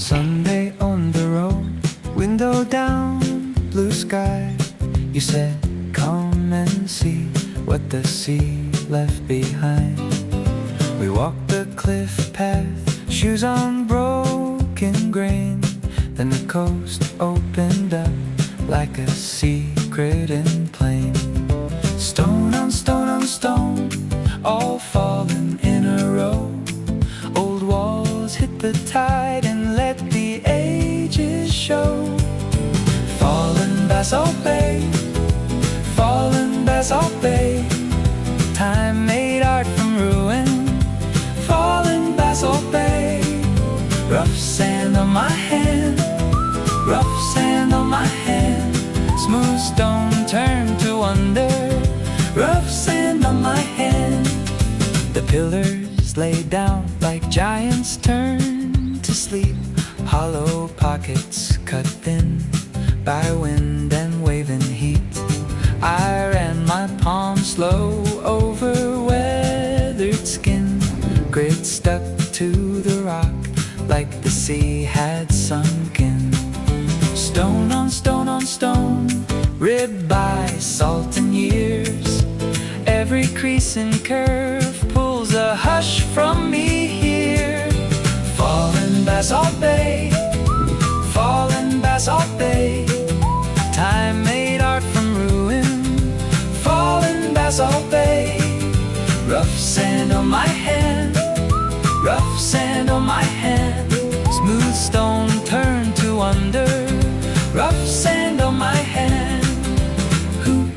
Sunday on the road, window down, blue sky. You said, come and see what the sea left behind. We walked the cliff path, shoes on broken grain. Then the coast opened up like a secret in plain. Stone on stone on stone, all fallen in a row. Old walls hit the tide and let the ages show. Fallen Basalt Bay, fallen Basalt Bay. Time made art from ruin. Fallen Basalt Bay. Rough sand on my hand, rough sand on my hand. Smooth stone turned to wonder. Rough sand on my hand. The pillars lay down like giants turned to sleep. Hollow pockets cut thin by wind and waving heat. I ran my palm slow over weathered skin. Grit stuck to the rock like the sea had sunk in. Stone on stone on stone, ribbed by salt and years. Every crease and curve pulls a hush from me here. Fallen Basalt Bay, fallen Basalt Bay. Time made art from ruin. Fallen Basalt Bay. Rough sand on my hand, rough sand on my hand. Smooth stone turned to wonder. Rough sand on my hand.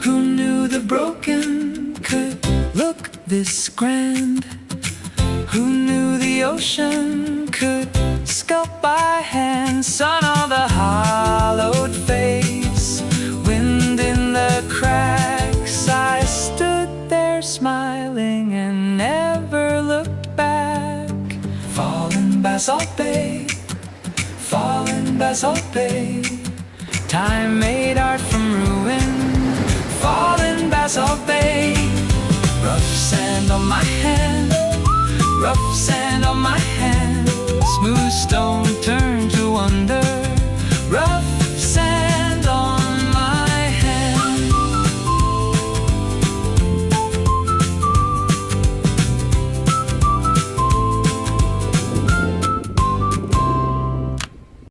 Who knew the broken could look this grand? Who knew the ocean could sculpt by hand? Sun on the hollowed face, wind in the cracks. I stood there smiling and never looked back. Fallen Basalt Bay, fallen Basalt Bay. Time made art from ruin. Fallen Basalt Bay. Rough sand on my hand, rough sand on my hand. Smooth stone